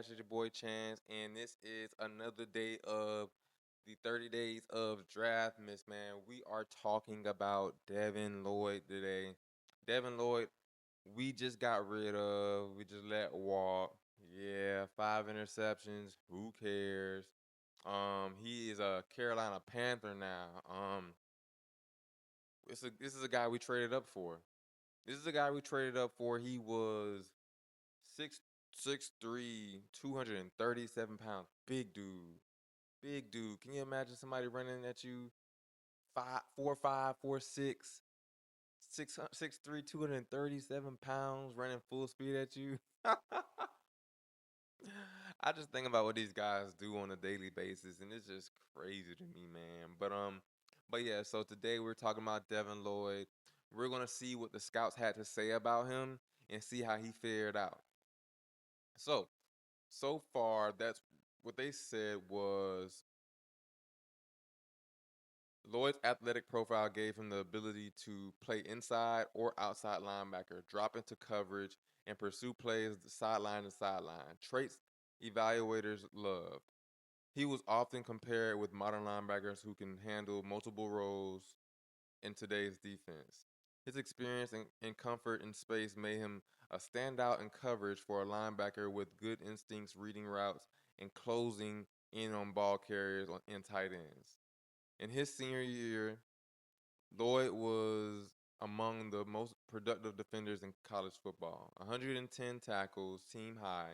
Podcast. It's your boy Chance, and this is another day of the 30 Days of Draftmas, man. We are talking about Devin Lloyd today. Devin Lloyd, we just got rid of, we just let walk. Yeah, 5 interceptions. Who cares? He is a Carolina Panther now. This is a guy we traded up for. This is a guy we traded up for. He was Six 6'3", 237 pounds. Big dude. Big dude. Can you imagine somebody running at you 5'5", 4'6", 6'3", 237 pounds, running full speed at you? I just think about what these guys do on a daily basis, and it's just crazy to me, man. But yeah. So today we're talking about Devin Lloyd. We're gonna see what the scouts had to say about him and see how he fared out. So far, that's what they said was Lloyd's athletic profile gave him the ability to play inside or outside linebacker, drop into coverage, and pursue plays sideline to sideline. Traits evaluators loved. He was often compared with modern linebackers who can handle multiple roles in today's defense. His experience and comfort in space made him a standout in coverage for a linebacker with good instincts reading routes and closing in on ball carriers and tight ends. In his senior year, Lloyd was among the most productive defenders in college football. 110 tackles, team high,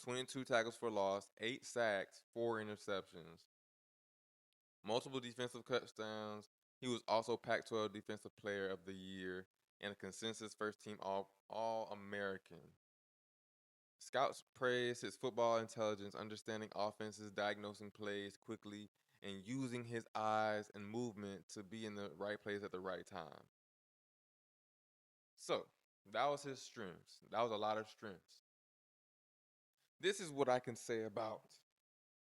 22 tackles for loss, 8 sacks, 4 interceptions, multiple defensive touchdowns. He was also Pac-12 Defensive Player of the Year and a consensus first team All American. Scouts praised his football intelligence, understanding offenses, diagnosing plays quickly, and using his eyes and movement to be in the right place at the right time. So, that was his strengths. That was a lot of strengths. This is what I can say about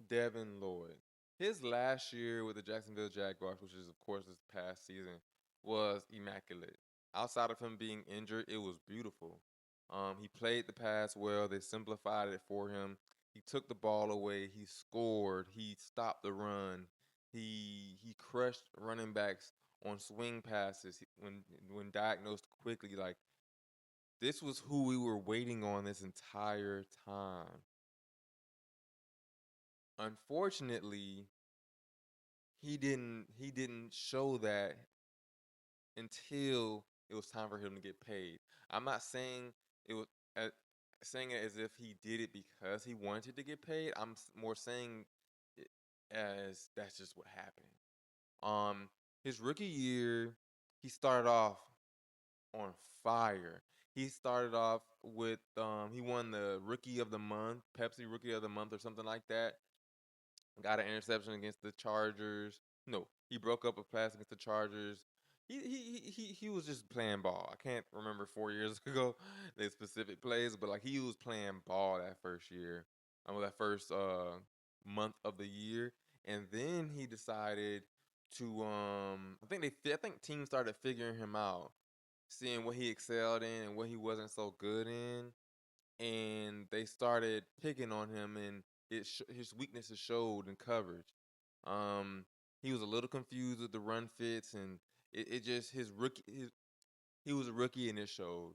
Devin Lloyd. His last year with the Jacksonville Jaguars, which is, of course, this past season, was immaculate. Outside of him being injured, it was beautiful. He played the pass well. They simplified it for him. He took the ball away. He scored. He stopped the run. He crushed running backs on swing passes when diagnosed quickly. Like, this was who we were waiting on this entire time. Unfortunately, he didn't show that until it was time for him to get paid. I'm not saying it was uh, saying it as if he did it because he wanted to get paid. More saying it as that's just what happened. His rookie year, he started off on fire. He started off with he won the Rookie of the Month, Pepsi Rookie of the Month or something like that. Got an interception against the Chargers. No, he broke up a pass against the Chargers. He was just playing ball. I can't remember 4 years ago the specific plays, but like he was playing ball that first year, that first month of the year, and then he decided to I think teams started figuring him out, seeing what he excelled in and what he wasn't so good in, and they started picking on him, and his weaknesses showed in coverage. Um, he was a little confused with the run fits, and it just he was a rookie and it showed.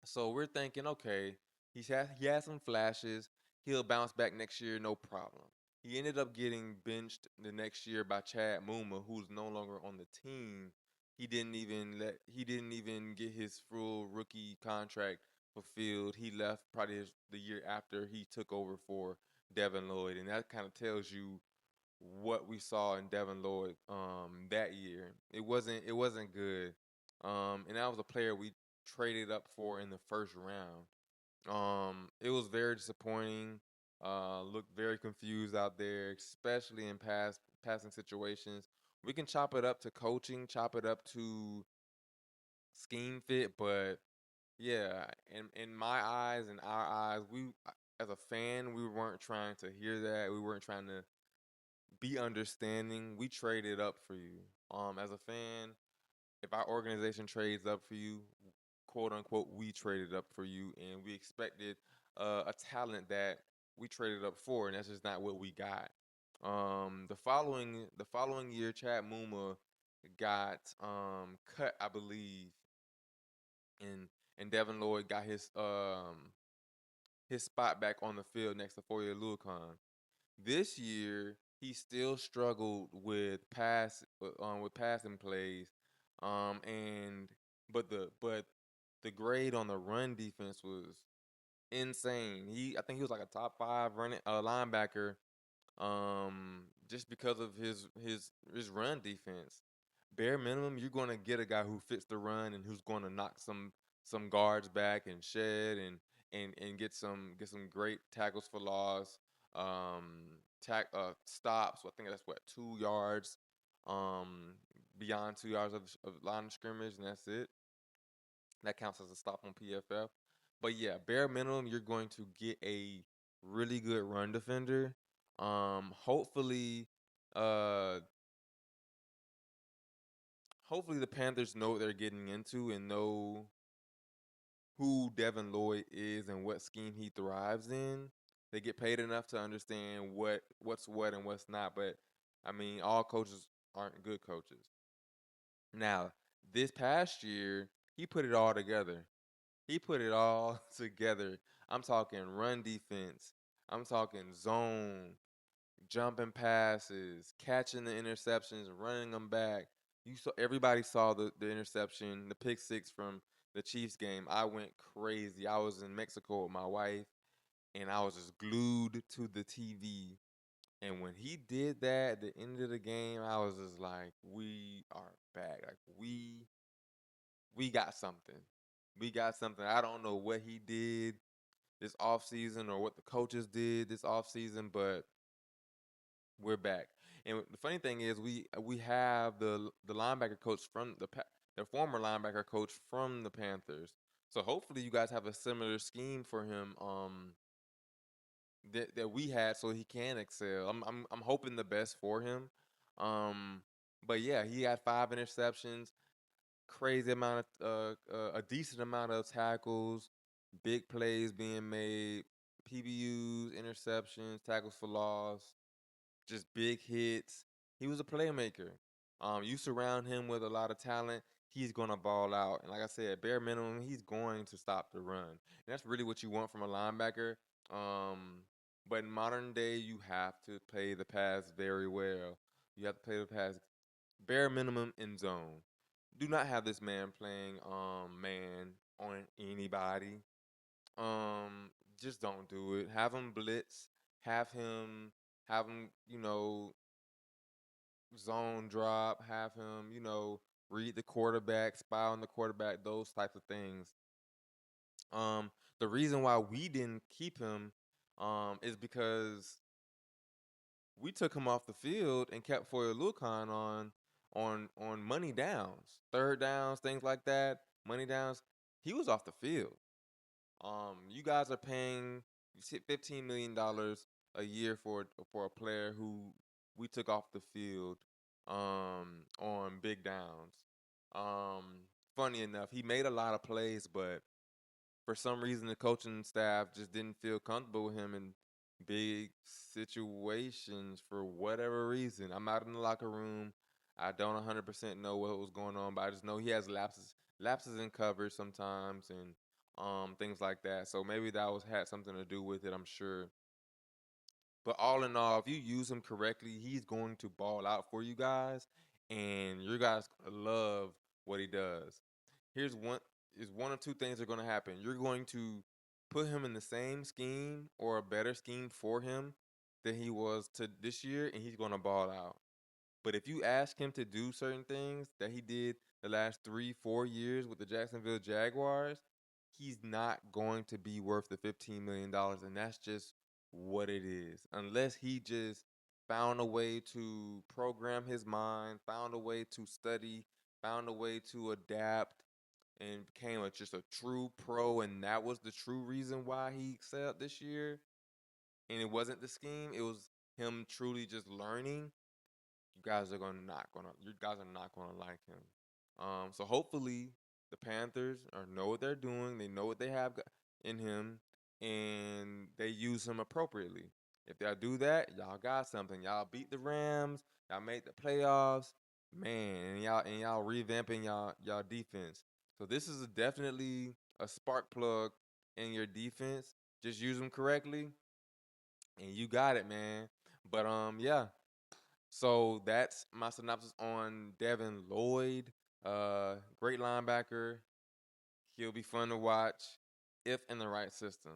So we're thinking, okay, he has some flashes. He'll bounce back next year, no problem. He ended up getting benched the next year by Chad Muma, who's no longer on the team. He didn't even get his full rookie contract fulfilled. He left probably the year after he took over for Devin Lloyd, and that kind of tells you what we saw in Devin Lloyd that year. It wasn't good. And that was a player we traded up for in the first round. It was very disappointing. Looked very confused out there, especially in passing situations. We can chop it up to coaching, chop it up to scheme fit, but yeah, in my eyes and our eyes, we as a fan, we weren't trying to hear that. We weren't trying to be understanding. We traded up for you. As a fan, if our organization trades up for you, quote unquote, we traded up for you, and we expected a talent that we traded up for, and that's just not what we got. The following year, Chad Muma got cut, I believe, and Devin Lloyd got his spot back on the field next to Foyer Luakon. This year, he still struggled with passing plays, and but the grade on the run defense was insane. I think he was like a top five running linebacker, just because of his run defense. Bare minimum, you're going to get a guy who fits the run and who's going to knock some guards back and shed and get some great tackles for loss, stops. I think that's what 2 yards, um, beyond 2 yards of line of scrimmage, and that's it. That counts as a stop on PFF. But yeah, bare minimum, you're going to get a really good run defender. Hopefully, uh, hopefully the Panthers know what they're getting into and know who Devin Lloyd is and what scheme he thrives in. They get paid enough to understand what's what and what's not. But I mean, all coaches aren't good coaches. Now, this past year, he put it all together. He put it all together. I'm talking run defense. I'm talking zone, jumping passes, catching the interceptions, running them back. Everybody saw the interception, the pick six from the Chiefs game. I went crazy. I was in Mexico with my wife, and I was just glued to the TV. And when he did that at the end of the game, I was just like, "We are back. Like we got something. We got something." I don't know what he did this offseason or what the coaches did this offseason, but we're back. And the funny thing is, we have the linebacker coach from the former linebacker coach from the Panthers. So hopefully you guys have a similar scheme for him, that we had, so he can excel. I'm hoping the best for him. Um, but yeah, he had 5 interceptions, crazy amount of a decent amount of tackles, big plays being made, PBUs, interceptions, tackles for loss, just big hits. He was a playmaker. You surround him with a lot of talent, he's gonna ball out. And like I said, bare minimum, he's going to stop the run. And that's really what you want from a linebacker. Um, but in modern day, you have to play the pass very well. You have to play the pass bare minimum in zone. Do not have this man playing man on anybody. Um, just don't do it. Have him blitz. Have him zone drop. Have him read the quarterback, spy on the quarterback. Those types of things. Um, the reason why we didn't keep him is because we took him off the field and kept Foyer Lucan on money downs, third downs, things like that. Money downs. He was off the field. You guys are paying $15 million a year for a player who we took off the field on big downs. Um, Funny enough, he made a lot of plays, but for some reason the coaching staff just didn't feel comfortable with him in big situations for whatever reason. I'm not in the locker room. I don't 100% know what was going on, but I just know he has lapses in coverage sometimes and things like that. So maybe that was had something to do with it, I'm sure. But all in all, if you use him correctly, he's going to ball out for you guys, and you guys gonna love what he does. Here's one of two things are going to happen. You're going to put him in the same scheme or a better scheme for him than he was to this year, and he's going to ball out. But if you ask him to do certain things that he did the last 3, 4 years with the Jacksonville Jaguars, he's not going to be worth the $15 million, and that's just what it is. Unless he just found a way to program his mind, found a way to study, found a way to adapt, and became just a true pro, and that was the true reason why he excelled this year. And it wasn't the scheme; it was him truly just learning. You guys are not gonna like him. So hopefully the Panthers know what they're doing. They know what they have in him. and they use him appropriately. If y'all do that, y'all got something. Y'all beat the Rams. Y'all made the playoffs, man, and y'all revamping y'all defense. So this is definitely a spark plug in your defense. Just use them correctly, and you got it, man. But yeah. So that's my synopsis on Devin Lloyd. Great linebacker. He'll be fun to watch if in the right system.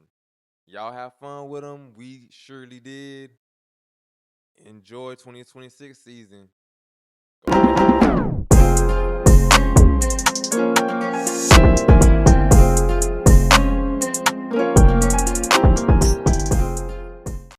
Y'all have fun with him. We surely did. Enjoy 2026 season.